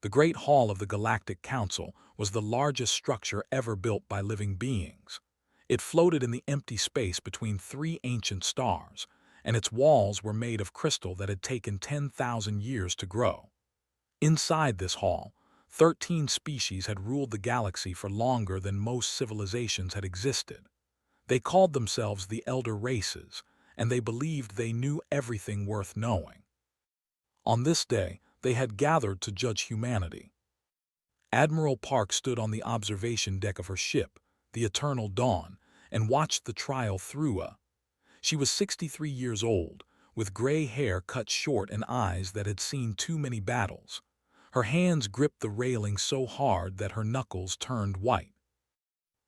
The Great Hall of the Galactic Council was the largest structure ever built by living beings. It floated in the empty space between three ancient stars, and its walls were made of crystal that had taken 10,000 years to grow. Inside this hall, 13 species had ruled the galaxy for longer than most civilizations had existed. They called themselves the Elder Races, and they believed they knew everything worth knowing. On this day, they had gathered to judge humanity. Admiral Park stood on the observation deck of her ship, the Eternal Dawn, and watched the trial through. She was 63 years old, with gray hair cut short and eyes that had seen too many battles. Her hands gripped the railing so hard that her knuckles turned white.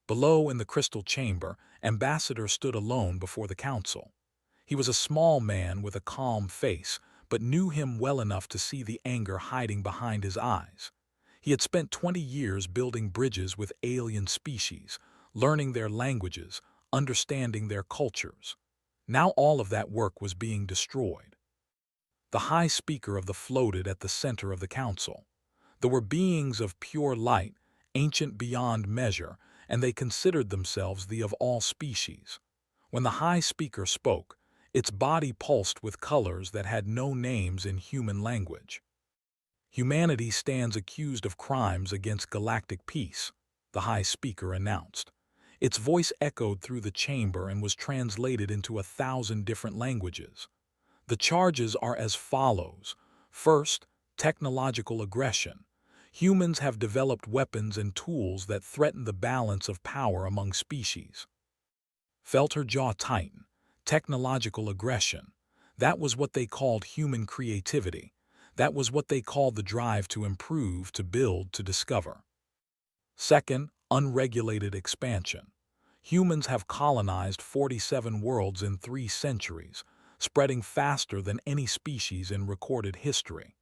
Below in the crystal chamber, Ambassador stood alone before the council. He was a small man with a calm face, but knew him well enough to see the anger hiding behind his eyes. He had spent 20 years building bridges with alien species, learning their languages, understanding their cultures. Now all of that work was being destroyed. The High Speaker of the floated at the center of the council. There were beings of pure light, ancient beyond measure, and they considered themselves the of all species. When the High Speaker spoke, its body pulsed with colors that had no names in human language. Humanity stands accused of crimes against galactic peace, the High Speaker announced. Its voice echoed through the chamber and was translated into 1,000 different languages. The charges are as follows. First, technological aggression. Humans have developed weapons and tools that threaten the balance of power among species. Felt her jaw tighten. Technological aggression. That was what they called human creativity. That was what they called the drive to improve, to build, to discover. Second, unregulated expansion. Humans have colonized 47 worlds in 3 centuries, spreading faster than any species in recorded history.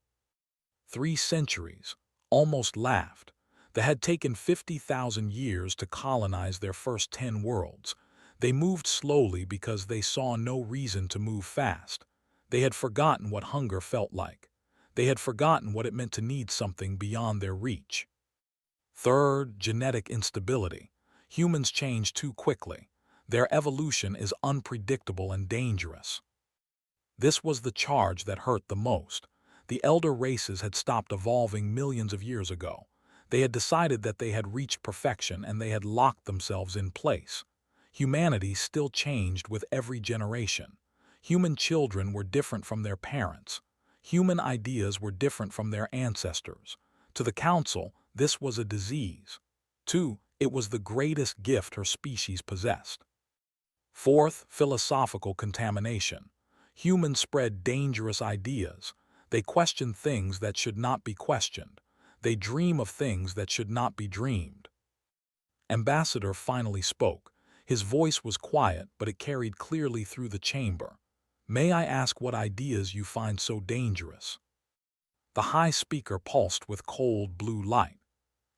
3 centuries, almost laughed. They had taken 50,000 years to colonize their first 10 worlds. They moved slowly because they saw no reason to move fast. They had forgotten what hunger felt like. They had forgotten what it meant to need something beyond their reach. Third, genetic instability. Humans change too quickly. Their evolution is unpredictable and dangerous. This was the charge that hurt the most. The elder races had stopped evolving millions of years ago. They had decided that they had reached perfection and they had locked themselves in place. Humanity still changed with every generation. Human children were different from their parents. Human ideas were different from their ancestors. To the Council, this was a disease. 2. It was the greatest gift her species possessed. Fourth, philosophical contamination. Humans spread dangerous ideas. They question things that should not be questioned. They dream of things that should not be dreamed. Ambassador finally spoke. His voice was quiet, but it carried clearly through the chamber. May I ask what ideas you find so dangerous? The High Speaker pulsed with cold blue light.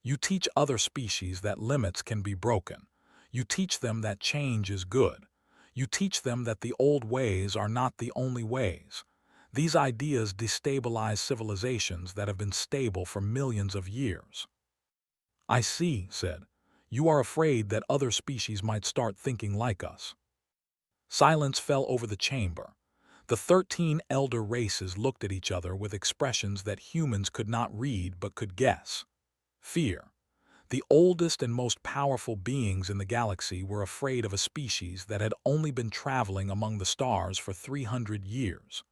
You teach other species that limits can be broken. You teach them that change is good. You teach them that the old ways are not the only ways. These ideas destabilize civilizations that have been stable for millions of years. I see, said. You are afraid that other species might start thinking like us. Silence fell over the chamber. The 13 elder races looked at each other with expressions that humans could not read but could guess. Fear. The oldest and most powerful beings in the galaxy were afraid of a species that had only been traveling among the stars for 300 years.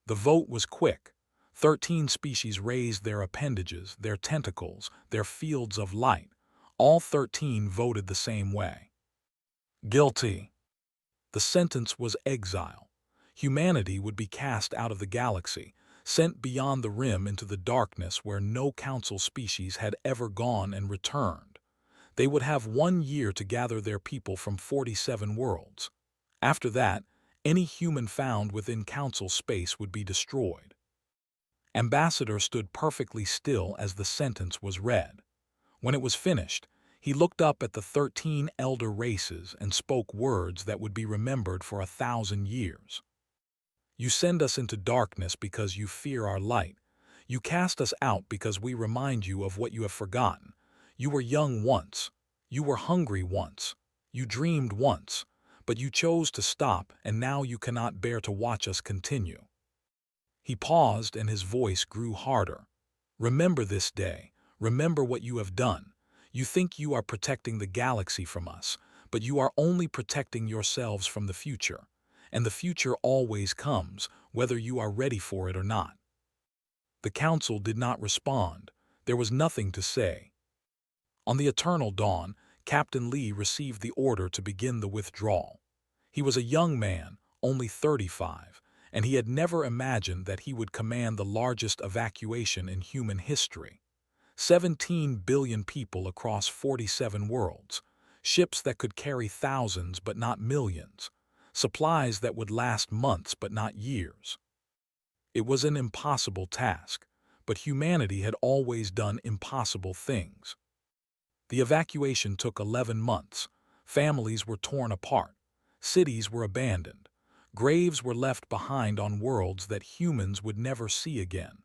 The vote was quick. 13 species raised their appendages, their tentacles, their fields of light. All 13 voted the same way. Guilty. The sentence was exile. Humanity would be cast out of the galaxy, sent beyond the rim into the darkness where no council species had ever gone and returned. They would have 1 year to gather their people from 47 worlds. After that, any human found within council space would be destroyed. Ambassador stood perfectly still as the sentence was read. When it was finished, he looked up at the 13 elder races and spoke words that would be remembered for 1,000 years. You send us into darkness because you fear our light. You cast us out because we remind you of what you have forgotten. You were young once. You were hungry once. You dreamed once. But you chose to stop, and now you cannot bear to watch us continue." He paused, and his voice grew harder. "Remember this day. Remember what you have done. You think you are protecting the galaxy from us, but you are only protecting yourselves from the future. And the future always comes, whether you are ready for it or not." The council did not respond. There was nothing to say. On the eternal dawn, Captain Lee received the order to begin the withdrawal. He was a young man, only 35, and he had never imagined that he would command the largest evacuation in human history. 17 billion people across 47 worlds, ships that could carry thousands but not millions, supplies that would last months but not years. It was an impossible task, but humanity had always done impossible things. The evacuation took 11 months. Families were torn apart. Cities were abandoned. Graves were left behind on worlds that humans would never see again.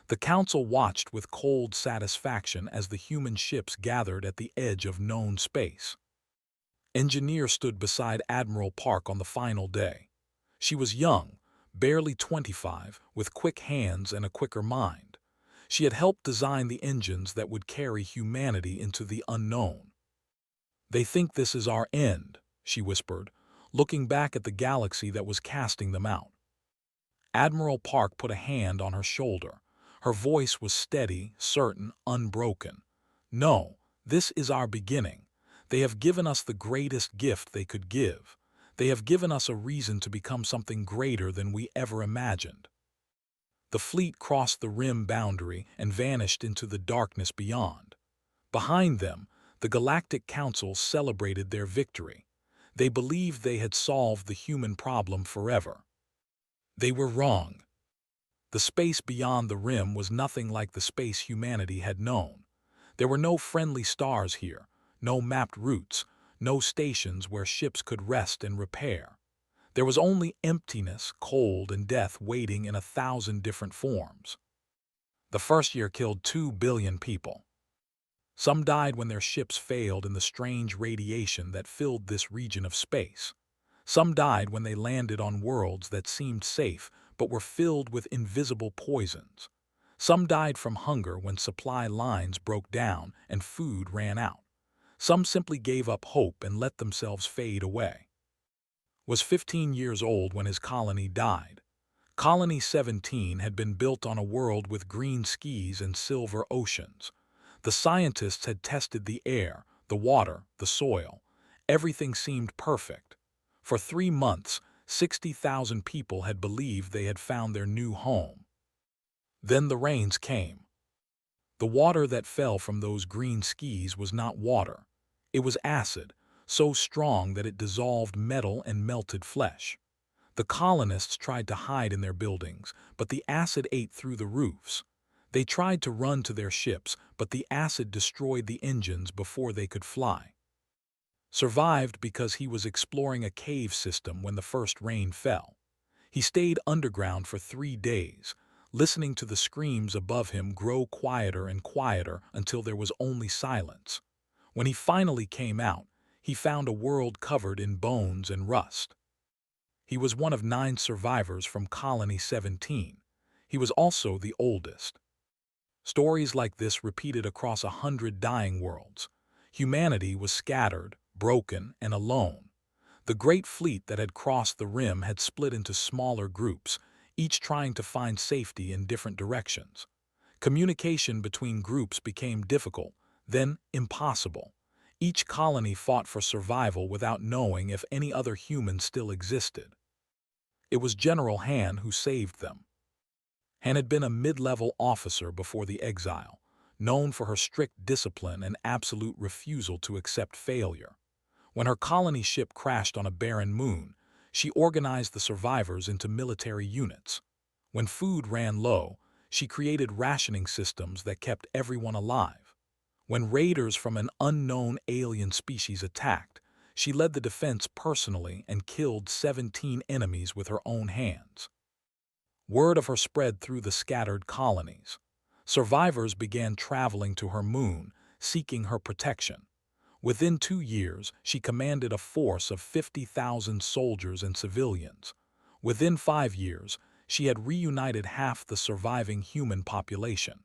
The council watched with cold satisfaction as the human ships gathered at the edge of known space. Engineer stood beside Admiral Park on the final day. She was young, barely 25, with quick hands and a quicker mind. She had helped design the engines that would carry humanity into the unknown. "They think this is our end," she whispered, looking back at the galaxy that was casting them out. Admiral Park put a hand on her shoulder. Her voice was steady, certain, unbroken. "No, this is our beginning. They have given us the greatest gift they could give. They have given us a reason to become something greater than we ever imagined." The fleet crossed the rim boundary and vanished into the darkness beyond. Behind them, the Galactic Council celebrated their victory. They believed they had solved the human problem forever. They were wrong. The space beyond the rim was nothing like the space humanity had known. There were no friendly stars here, no mapped routes, no stations where ships could rest and repair. There was only emptiness, cold, and death waiting in 1,000 different forms. The first year killed 2 billion people. Some died when their ships failed in the strange radiation that filled this region of space. Some died when they landed on worlds that seemed safe but were filled with invisible poisons. Some died from hunger when supply lines broke down and food ran out. Some simply gave up hope and let themselves fade away. Was 15 years old when his colony died. Colony 17 had been built on a world with green skies and silver oceans. The scientists had tested the air, the water, the soil. Everything seemed perfect. For 3 months, 60,000 people had believed they had found their new home. Then the rains came. The water that fell from those green skis was not water. It was acid, so strong that it dissolved metal and melted flesh. The colonists tried to hide in their buildings, but the acid ate through the roofs. They tried to run to their ships, but the acid destroyed the engines before they could fly. Survived because he was exploring a cave system when the first rain fell. He stayed underground for 3 days, listening to the screams above him grow quieter and quieter until there was only silence. When he finally came out, he found a world covered in bones and rust. He was one of 9 survivors from Colony 17. He was also the oldest. Stories like this repeated across 100 dying worlds. Humanity was scattered, broken, and alone. The great fleet that had crossed the rim had split into smaller groups, each trying to find safety in different directions. Communication between groups became difficult, then impossible. Each colony fought for survival without knowing if any other humans still existed. It was General Han who saved them. Han had been a mid-level officer before the exile, known for her strict discipline and absolute refusal to accept failure. When her colony ship crashed on a barren moon, she organized the survivors into military units. When food ran low, she created rationing systems that kept everyone alive. When raiders from an unknown alien species attacked, she led the defense personally and killed 17 enemies with her own hands. Word of her spread through the scattered colonies. Survivors began traveling to her moon, seeking her protection. Within 2 years, she commanded a force of 50,000 soldiers and civilians. Within 5 years, she had reunited half the surviving human population.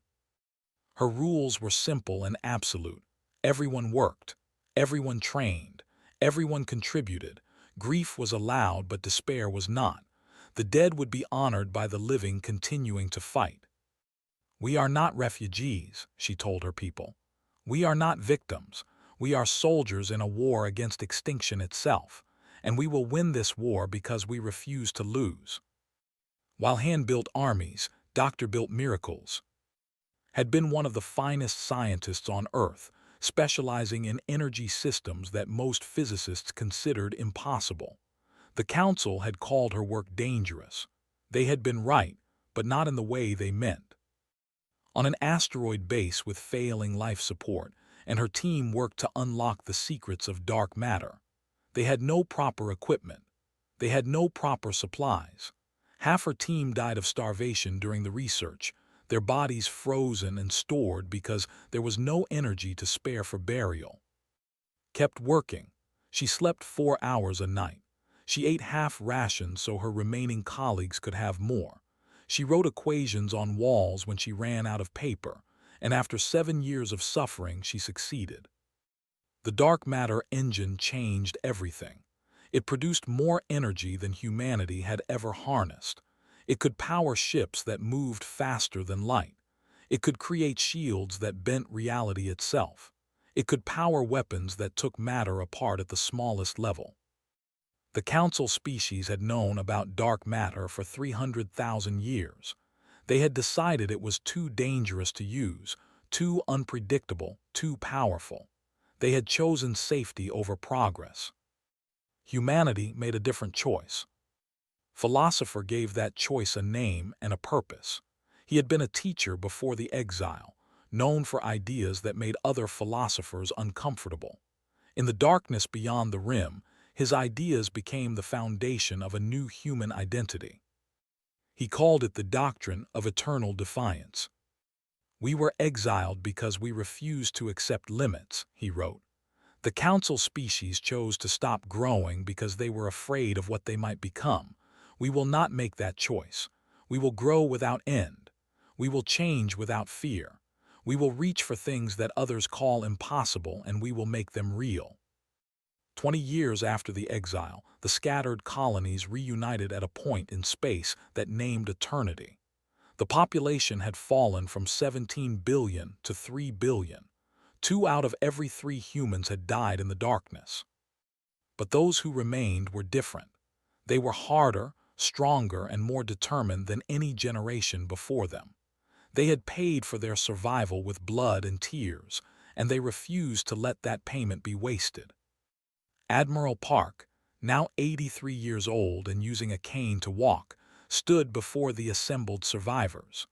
Her rules were simple and absolute. Everyone worked, everyone trained, everyone contributed. Grief was allowed, but despair was not. The dead would be honored by the living continuing to fight. "We are not refugees," she told her people. "We are not victims. We are soldiers in a war against extinction itself, and we will win this war because we refuse to lose." While hand-built armies, Doctor built miracles. Had been one of the finest scientists on Earth, specializing in energy systems that most physicists considered impossible. The Council had called her work dangerous. They had been right, but not in the way they meant. On an asteroid base with failing life support, and her team worked to unlock the secrets of dark matter. They had no proper equipment. They had no proper supplies. Half her team died of starvation during the research, their bodies frozen and stored because there was no energy to spare for burial. Kept working. She slept 4 hours a night. She ate half rations so her remaining colleagues could have more. She wrote equations on walls when she ran out of paper, and after 7 years of suffering, she succeeded. The dark matter engine changed everything. It produced more energy than humanity had ever harnessed. It could power ships that moved faster than light. It could create shields that bent reality itself. It could power weapons that took matter apart at the smallest level. The Council species had known about dark matter for 300,000 years. They had decided it was too dangerous to use, too unpredictable, too powerful. They had chosen safety over progress. Humanity made a different choice. Philosopher gave that choice a name and a purpose. He had been a teacher before the exile, known for ideas that made other philosophers uncomfortable. In the darkness beyond the rim, his ideas became the foundation of a new human identity. He called it the doctrine of eternal defiance. "We were exiled because we refused to accept limits," he wrote. "The Council species chose to stop growing because they were afraid of what they might become. We will not make that choice. We will grow without end. We will change without fear. We will reach for things that others call impossible, and we will make them real." 20 years after the exile, the scattered colonies reunited at a point in space that named eternity. The population had fallen from 17 billion to 3 billion. 2 out of every 3 humans had died in the darkness. But those who remained were different. They were harder, stronger, and more determined than any generation before them. They had paid for their survival with blood and tears, and they refused to let that payment be wasted. Admiral Park, now 83 years old and using a cane to walk, stood before the assembled survivors.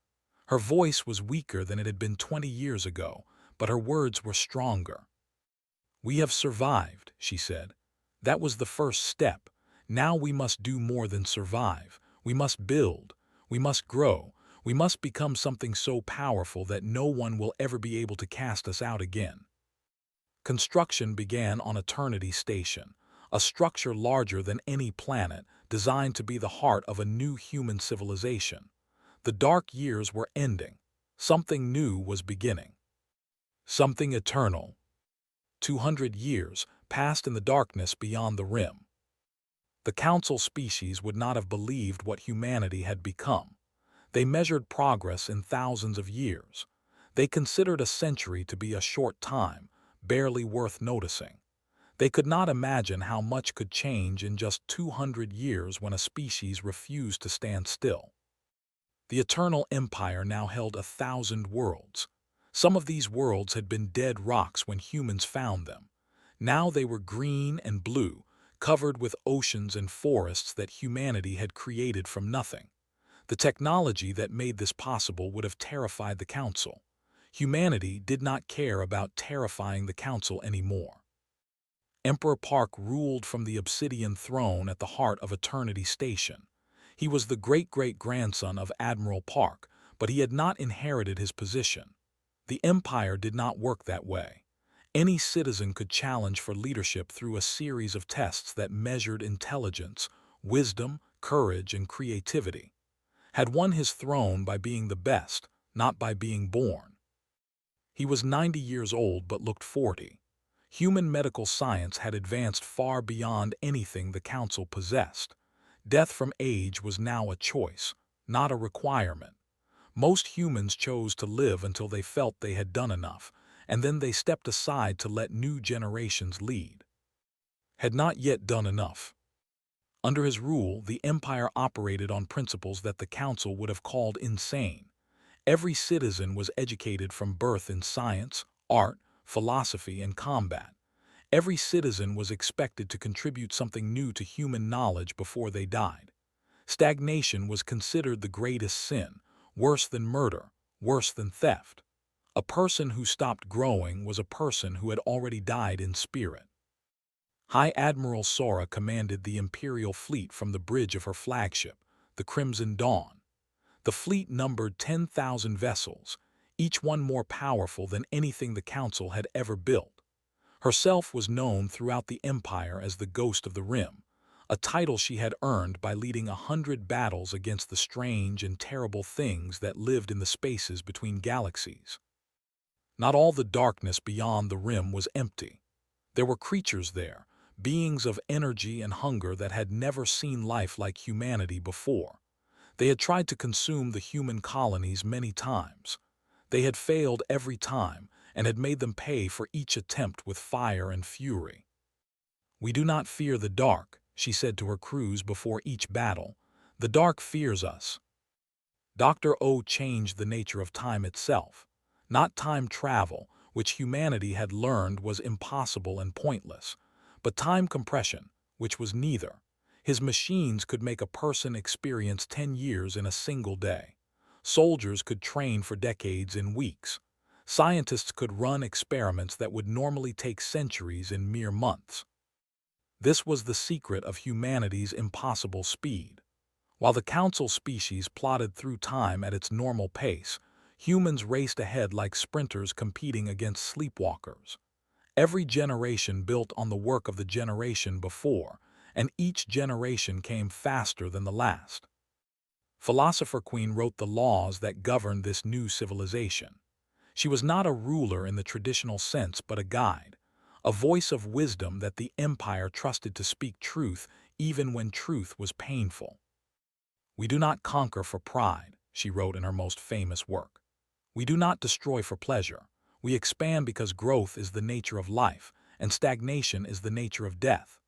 Her voice was weaker than it had been 20 years ago, but her words were stronger. "We have survived," she said. "That was the first step. Now we must do more than survive. We must build. We must grow. We must become something so powerful that no one will ever be able to cast us out again." Construction began on Eternity Station, a structure larger than any planet, designed to be the heart of a new human civilization. The dark years were ending. Something new was beginning. Something eternal. 200 years passed in the darkness beyond the rim. The Council species would not have believed what humanity had become. They measured progress in thousands of years. They considered a century to be a short time, barely worth noticing. They could not imagine how much could change in just 200 years when a species refused to stand still. The Eternal Empire now held 1,000 worlds. Some of these worlds had been dead rocks when humans found them. Now they were green and blue, covered with oceans and forests that humanity had created from nothing. The technology that made this possible would have terrified the Council. Humanity did not care about terrifying the Council anymore. Emperor Park ruled from the obsidian throne at the heart of Eternity Station. He was the great-great-grandson of Admiral Park, but he had not inherited his position. The Empire did not work that way. Any citizen could challenge for leadership through a series of tests that measured intelligence, wisdom, courage, and creativity. Had won his throne by being the best, not by being born. He was 90 years old but looked 40. Human medical science had advanced far beyond anything the Council possessed. Death from age was now a choice, not a requirement. Most humans chose to live until they felt they had done enough, and then they stepped aside to let new generations lead. Had not yet done enough. Under his rule, the Empire operated on principles that the Council would have called insane. Every citizen was educated from birth in science, art, philosophy, and combat. Every citizen was expected to contribute something new to human knowledge before they died. Stagnation was considered the greatest sin, worse than murder, worse than theft. A person who stopped growing was a person who had already died in spirit. High Admiral Sora commanded the Imperial fleet from the bridge of her flagship, the Crimson Dawn. The fleet numbered 10,000 vessels, each one more powerful than anything the Council had ever built. Herself was known throughout the Empire as the Ghost of the Rim, a title she had earned by leading 100 battles against the strange and terrible things that lived in the spaces between galaxies. Not all the darkness beyond the rim was empty. There were creatures there, beings of energy and hunger that had never seen life like humanity before. They had tried to consume the human colonies many times. They had failed every time and had made them pay for each attempt with fire and fury. "We do not fear the dark," she said to her crews before each battle. "The dark fears us." Dr. O changed the nature of time itself, not time travel, which humanity had learned was impossible and pointless, but time compression, which was neither. His machines could make a person experience 10 years in a single day. Soldiers could train for decades in weeks. Scientists could run experiments that would normally take centuries in mere months. This was the secret of humanity's impossible speed. While the Council species plodded through time at its normal pace, humans raced ahead like sprinters competing against sleepwalkers. Every generation built on the work of the generation before, and each generation came faster than the last. Philosopher Queen wrote the laws that governed this new civilization. She was not a ruler in the traditional sense but a guide, a voice of wisdom that the Empire trusted to speak truth even when truth was painful. "We do not conquer for pride," she wrote in her most famous work. "We do not destroy for pleasure. We expand because growth is the nature of life, and stagnation is the nature of death.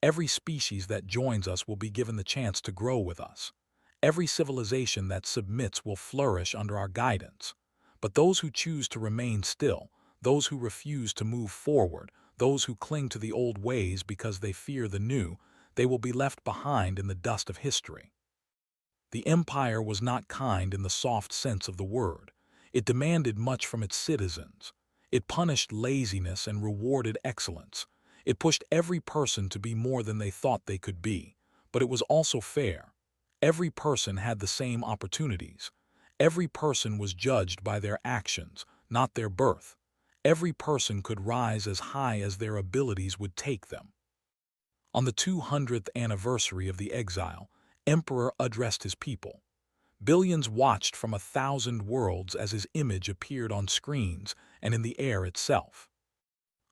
Every species that joins us will be given the chance to grow with us. Every civilization that submits will flourish under our guidance. But those who choose to remain still, those who refuse to move forward, those who cling to the old ways because they fear the new, they will be left behind in the dust of history." The Empire was not kind in the soft sense of the word. It demanded much from its citizens. It punished laziness and rewarded excellence. It pushed every person to be more than they thought they could be. But it was also fair. Every person had the same opportunities. Every person was judged by their actions, not their birth. Every person could rise as high as their abilities would take them. On the 200th anniversary of the exile, Emperor addressed his people. Billions watched from 1,000 worlds as his image appeared on screens and in the air itself.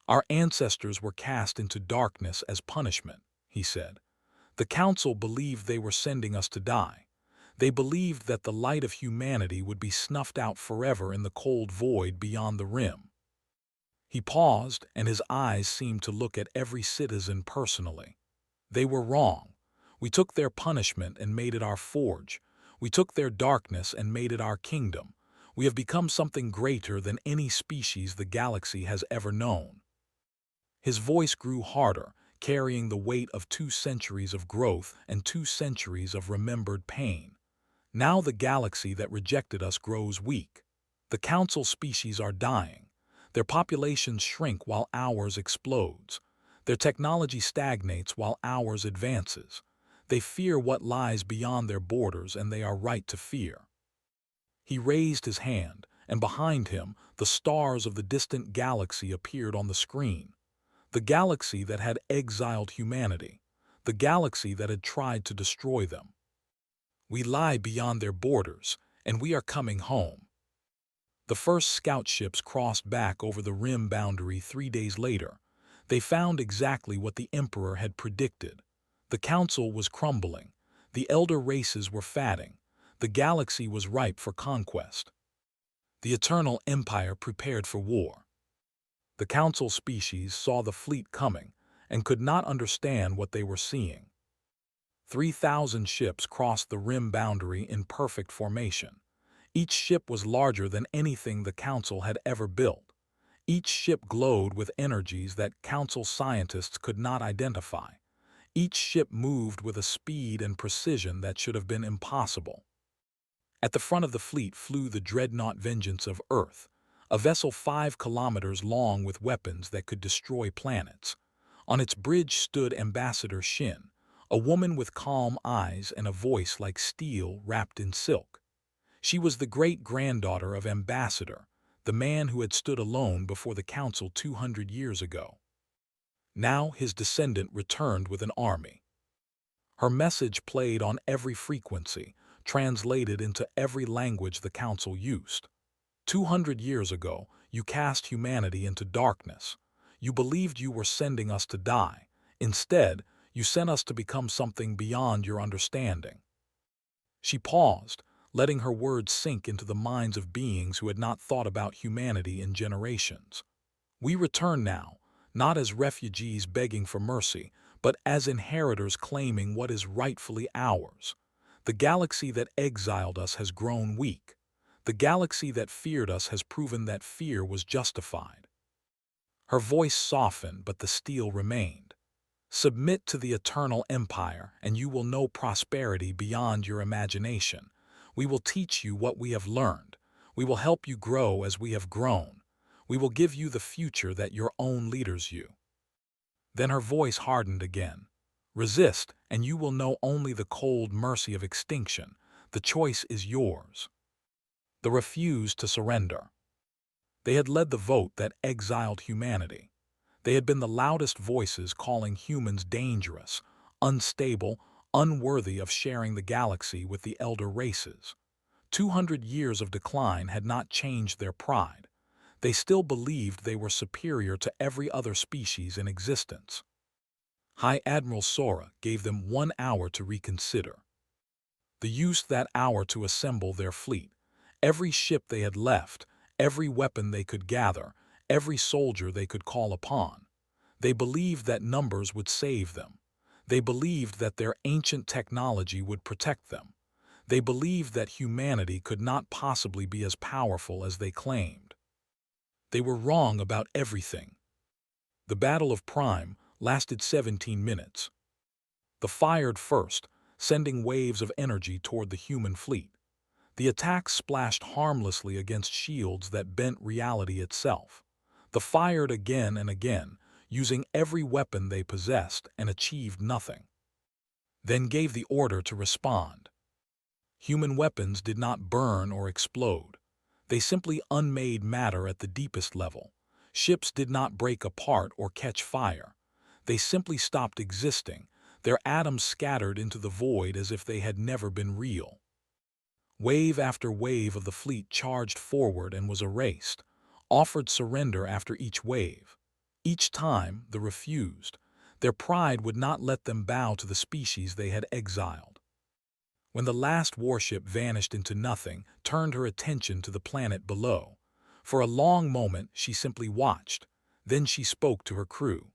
"Our ancestors were cast into darkness as punishment," he said. "The Council believed they were sending us to die. They believed that the light of humanity would be snuffed out forever in the cold void beyond the rim." He paused, and his eyes seemed to look at every citizen personally. "They were wrong. We took their punishment and made it our forge. We took their darkness and made it our kingdom. We have become something greater than any species the galaxy has ever known." His voice grew harder, carrying the weight of 2 centuries of growth and 2 centuries of remembered pain. "Now the galaxy that rejected us grows weak. The Council species are dying. Their populations shrink while ours explodes. Their technology stagnates while ours advances. They fear what lies beyond their borders, and they are right to fear." He raised his hand, and behind him, the stars of the distant galaxy appeared on the screen. The galaxy that had exiled humanity. The galaxy that had tried to destroy them. We lie beyond their borders, and we are coming home. The first scout ships crossed back over the rim boundary 3 days later. They found exactly what the Emperor had predicted. The Council was crumbling. The elder races were fatting. The galaxy was ripe for conquest. The Eternal Empire prepared for war. The Council species saw the fleet coming and could not understand what they were seeing. 3,000 ships crossed the rim boundary in perfect formation. Each ship was larger than anything the Council had ever built. Each ship glowed with energies that Council scientists could not identify. Each ship moved with a speed and precision that should have been impossible. At the front of the fleet flew the dreadnought Vengeance of Earth, a vessel 5 kilometers long with weapons that could destroy planets. On its bridge stood Ambassador Shin, a woman with calm eyes and a voice like steel wrapped in silk. She was the great-granddaughter of Ambassador, the man who had stood alone before the Council 200 years ago. Now his descendant returned with an army. Her message played on every frequency, translated into every language the Council used. 200 years ago, you cast humanity into darkness. You believed you were sending us to die. Instead, you sent us to become something beyond your understanding. She paused, letting her words sink into the minds of beings who had not thought about humanity in generations. We return now, not as refugees begging for mercy, but as inheritors claiming what is rightfully ours. The galaxy that exiled us has grown weak. The galaxy that feared us has proven that fear was justified. Her voice softened, but the steel remained. Submit to the Eternal Empire, and you will know prosperity beyond your imagination. We will teach you what we have learned. We will help you grow as we have grown. We will give you the future that your own leaders you. Then her voice hardened again. Resist, and you will know only the cold mercy of extinction. The choice is yours. The refuse to surrender. They had led the vote that exiled humanity. They had been the loudest voices calling humans dangerous, unstable, unworthy of sharing the galaxy with the elder races. 200 years of decline had not changed their pride. They still believed they were superior to every other species in existence. High Admiral Sora gave them 1 hour to reconsider. They used that hour to assemble their fleet. Every ship they had left, every weapon they could gather, every soldier they could call upon. They believed that numbers would save them. They believed that their ancient technology would protect them. They believed that humanity could not possibly be as powerful as they claimed. They were wrong about everything. The Battle of Prime lasted 17 minutes. The fired first, sending waves of energy toward the human fleet. The attacks splashed harmlessly against shields that bent reality itself. The fired again and again, using every weapon they possessed, and achieved nothing. Then gave the order to respond. Human weapons did not burn or explode. They simply unmade matter at the deepest level. Ships did not break apart or catch fire. They simply stopped existing, their atoms scattered into the void as if they had never been real. Wave after wave of the fleet charged forward and was erased, offered surrender after each wave. Each time, they refused. Their pride would not let them bow to the species they had exiled. When the last warship vanished into nothing, turned her attention to the planet below. For a long moment, she simply watched. Then she spoke to her crew.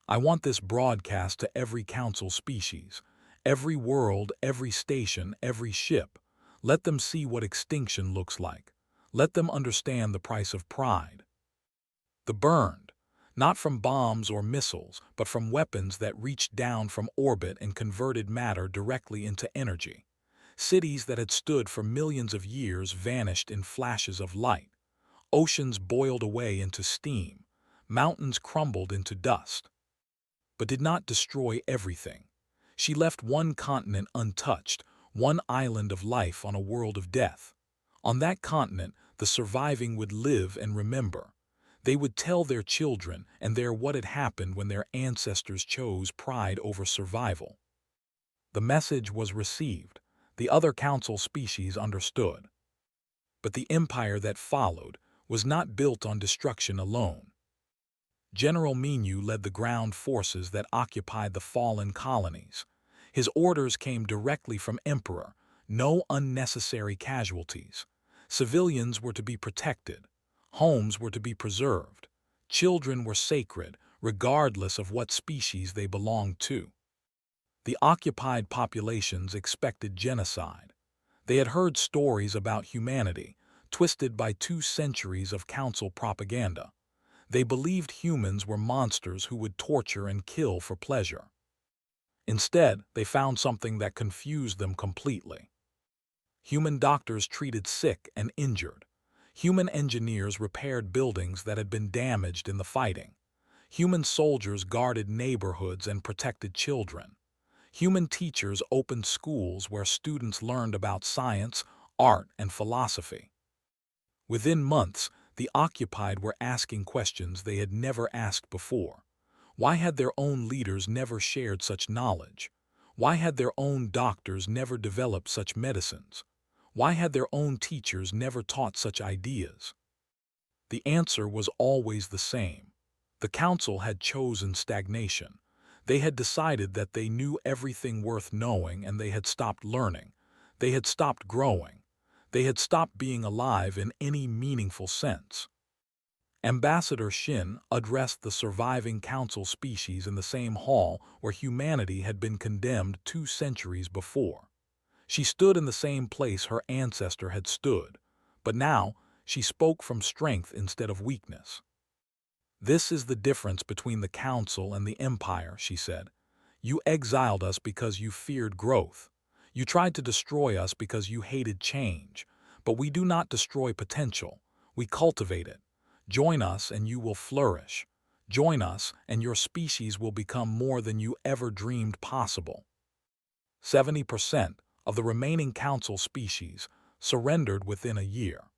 I want this broadcast to every council species, every world, every station, every ship. Let them see what extinction looks like. Let them understand the price of pride. The burned, not from bombs or missiles, but from weapons that reached down from orbit and converted matter directly into energy. Cities that had stood for millions of years vanished in flashes of light. Oceans boiled away into steam. Mountains crumbled into dust. But did not destroy everything. She left one continent untouched, one island of life on a world of death. On that continent, the surviving would live and remember. They would tell their children and what had happened when their ancestors chose pride over survival. The message was received. The other council species understood. But the empire that followed was not built on destruction alone. General Menu led the ground forces that occupied the fallen colonies. His orders came directly from Emperor: no unnecessary casualties. Civilians were to be protected. Homes were to be preserved. Children were sacred, regardless of what species they belonged to. The occupied populations expected genocide. They had heard stories about humanity, twisted by 2 centuries of council propaganda. They believed humans were monsters who would torture and kill for pleasure. Instead, they found something that confused them completely. Human doctors treated sick and injured. Human engineers repaired buildings that had been damaged in the fighting. Human soldiers guarded neighborhoods and protected children. Human teachers opened schools where students learned about science, art, and philosophy. Within months, the occupied were asking questions they had never asked before. Why had their own leaders never shared such knowledge? Why had their own doctors never developed such medicines? Why had their own teachers never taught such ideas? The answer was always the same. The council had chosen stagnation. They had decided that they knew everything worth knowing, and they had stopped learning. They had stopped growing. They had stopped being alive in any meaningful sense. Ambassador Shin addressed the surviving council species in the same hall where humanity had been condemned 2 centuries before. She stood in the same place her ancestor had stood, but now she spoke from strength instead of weakness. "This is the difference between the council and the empire," she said. "You exiled us because you feared growth. You tried to destroy us because you hated change. But we do not destroy potential. We cultivate it. Join us and you will flourish. Join us and your species will become more than you ever dreamed possible." 70% of the remaining council species surrendered within a year.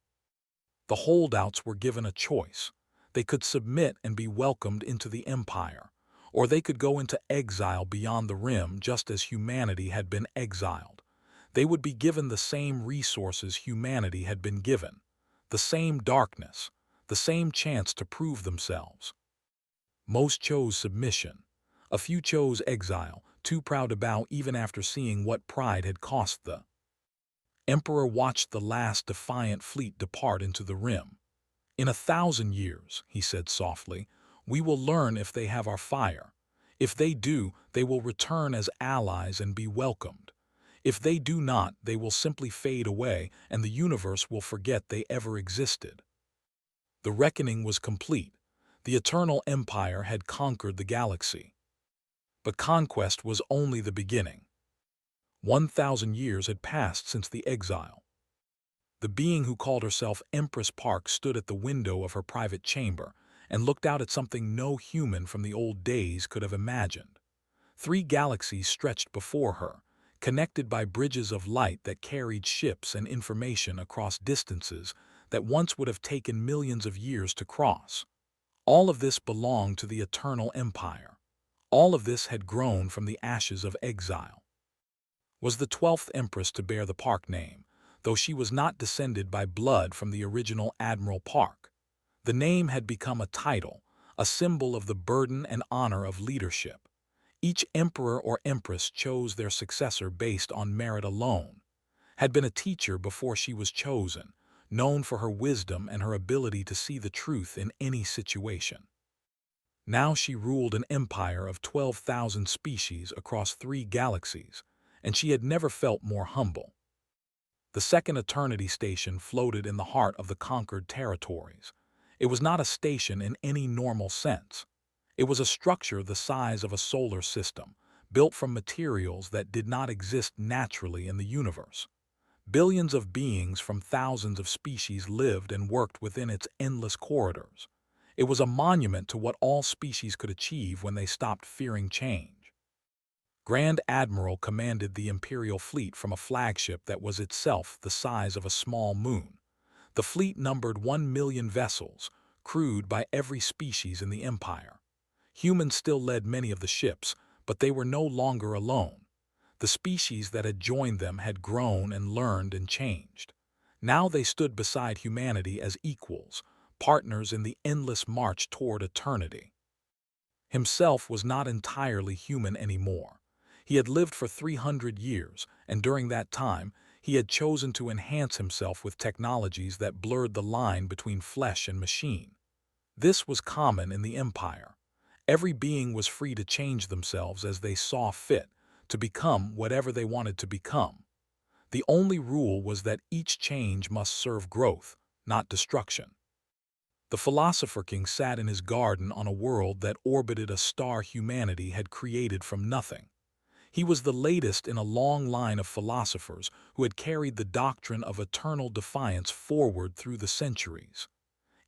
The holdouts were given a choice. They could submit and be welcomed into the empire, or they could go into exile beyond the rim just as humanity had been exiled. They would be given the same resources humanity had been given, the same darkness, the same chance to prove themselves. Most chose submission. A few chose exile, too proud to bow even after seeing what pride had cost the Emperor watched the last defiant fleet depart into the rim. "In 1,000 years," he said softly, "we will learn if they have our fire. If they do, they will return as allies and be welcomed. If they do not, they will simply fade away and the universe will forget they ever existed." The reckoning was complete. The Eternal Empire had conquered the galaxy. But conquest was only the beginning. 1,000 years had passed since the exile. The being who called herself Empress Park stood at the window of her private chamber and looked out at something no human from the old days could have imagined. 3 galaxies stretched before her, connected by bridges of light that carried ships and information across distances that once would have taken millions of years to cross. All of this belonged to the Eternal Empire. All of this had grown from the ashes of exile. Was the 12th Empress to bear the Park name, though she was not descended by blood from the original Admiral Park? The name had become a title, a symbol of the burden and honor of leadership. Each emperor or empress chose their successor based on merit alone, had been a teacher before she was chosen, known for her wisdom and her ability to see the truth in any situation. Now she ruled an empire of 12,000 species across 3 galaxies, and she had never felt more humble. The second Eternity Station floated in the heart of the conquered territories. It was not a station in any normal sense. It was a structure the size of a solar system, built from materials that did not exist naturally in the universe. Billions of beings from thousands of species lived and worked within its endless corridors. It was a monument to what all species could achieve when they stopped fearing change. Grand Admiral commanded the Imperial fleet from a flagship that was itself the size of a small moon. The fleet numbered 1 million vessels, crewed by every species in the Empire. Humans still led many of the ships, but they were no longer alone. The species that had joined them had grown and learned and changed. Now they stood beside humanity as equals, partners in the endless march toward eternity. Himself was not entirely human anymore. He had lived for 300 years, and during that time, he had chosen to enhance himself with technologies that blurred the line between flesh and machine. This was common in the Empire. Every being was free to change themselves as they saw fit, to become whatever they wanted to become. The only rule was that each change must serve growth, not destruction. The Philosopher King sat in his garden on a world that orbited a star humanity had created from nothing. He was the latest in a long line of philosophers who had carried the doctrine of eternal defiance forward through the centuries.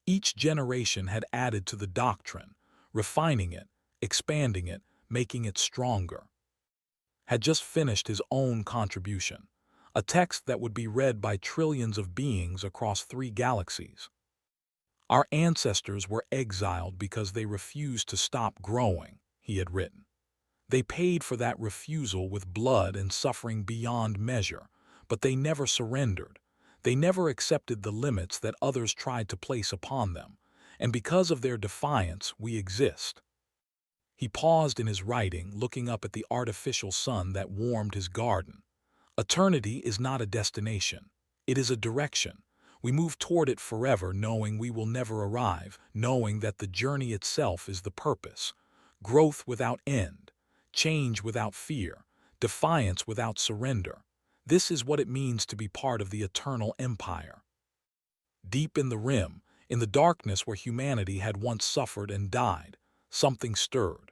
Each generation had added to the doctrine, refining it, expanding it, making it stronger. Had just finished his own contribution, a text that would be read by trillions of beings across 3 galaxies. Our ancestors were exiled because they refused to stop growing, he had written. They paid for that refusal with blood and suffering beyond measure, but they never surrendered. They never accepted the limits that others tried to place upon them, and because of their defiance, we exist. He paused in his writing, looking up at the artificial sun that warmed his garden. Eternity is not a destination. It is a direction. We move toward it forever, knowing we will never arrive, knowing that the journey itself is the purpose. Growth without end, change without fear, defiance without surrender. This is what it means to be part of the eternal empire. Deep in the rim, in the darkness where humanity had once suffered and died, something stirred.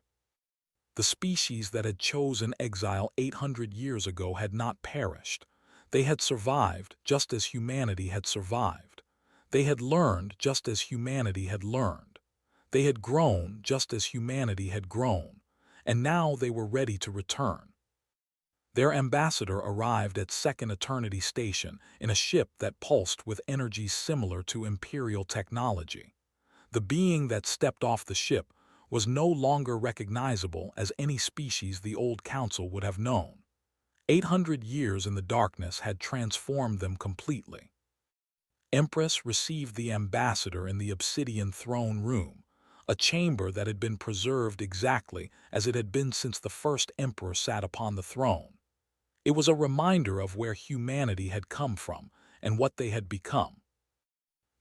The species that had chosen exile 800 years ago had not perished. They had survived just as humanity had survived. They had learned just as humanity had learned. They had grown just as humanity had grown, and now they were ready to return. Their ambassador arrived at Second Eternity Station in a ship that pulsed with energy similar to Imperial technology. The being that stepped off the ship was no longer recognizable as any species the old council would have known. 800 years in the darkness had transformed them completely. Empress received the ambassador in the obsidian throne room, a chamber that had been preserved exactly as it had been since the first emperor sat upon the throne. It was a reminder of where humanity had come from and what they had become.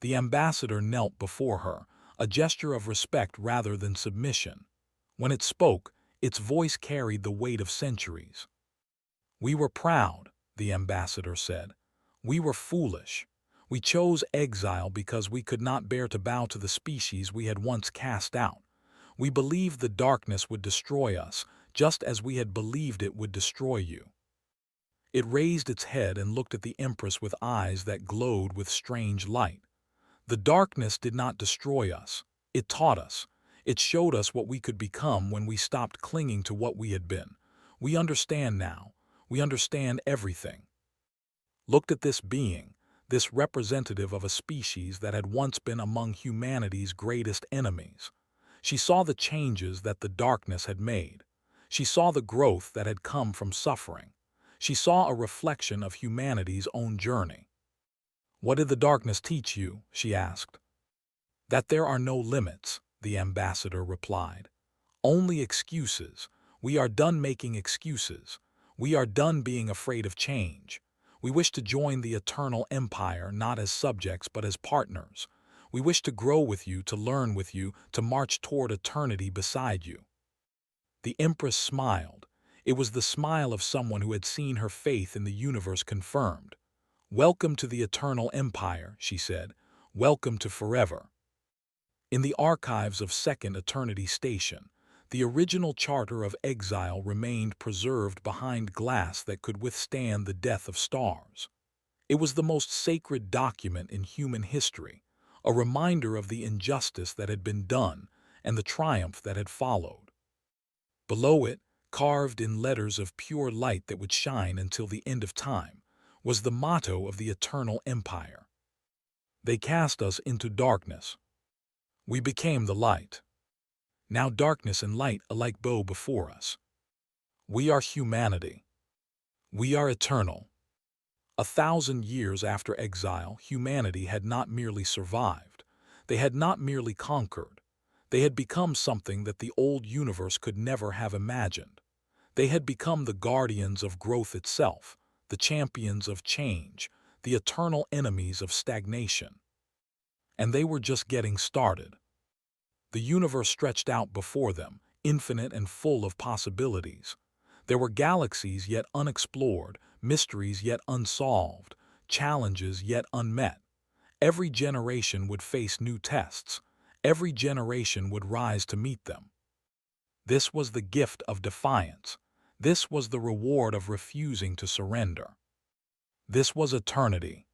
The ambassador knelt before her, a gesture of respect rather than submission. When it spoke, its voice carried the weight of centuries. "We were proud," the ambassador said. "We were foolish. We chose exile because we could not bear to bow to the species we had once cast out. We believed the darkness would destroy us, just as we had believed it would destroy you." It raised its head and looked at the Empress with eyes that glowed with strange light. "The darkness did not destroy us. It taught us. It showed us what we could become when we stopped clinging to what we had been. We understand now. We understand everything." Looked at this being, this representative of a species that had once been among humanity's greatest enemies. She saw the changes that the darkness had made. She saw the growth that had come from suffering. She saw a reflection of humanity's own journey. "What did the darkness teach you?" she asked. "That there are no limits," the ambassador replied. "Only excuses. We are done making excuses. We are done being afraid of change. We wish to join the eternal empire not as subjects but as partners. We wish to grow with you, to learn with you, to march toward eternity beside you." The Empress smiled. It was the smile of someone who had seen her faith in the universe confirmed. "Welcome to the eternal empire," she said. "Welcome to forever." In the archives of Second Eternity Station, the original charter of exile remained preserved behind glass that could withstand the death of stars. It was the most sacred document in human history, a reminder of the injustice that had been done and the triumph that had followed. Below it, carved in letters of pure light that would shine until the end of time, was the motto of the eternal empire. They cast us into darkness. We became the light. Now darkness and light alike bow before us. We are humanity. We are eternal. 1,000 years after exile, humanity had not merely survived. They had not merely conquered. They had become something that the old universe could never have imagined. They had become the guardians of growth itself, the champions of change, the eternal enemies of stagnation. And they were just getting started. The universe stretched out before them, infinite and full of possibilities. There were galaxies yet unexplored, mysteries yet unsolved, challenges yet unmet. Every generation would face new tests. Every generation would rise to meet them. This was the gift of defiance. This was the reward of refusing to surrender. This was eternity.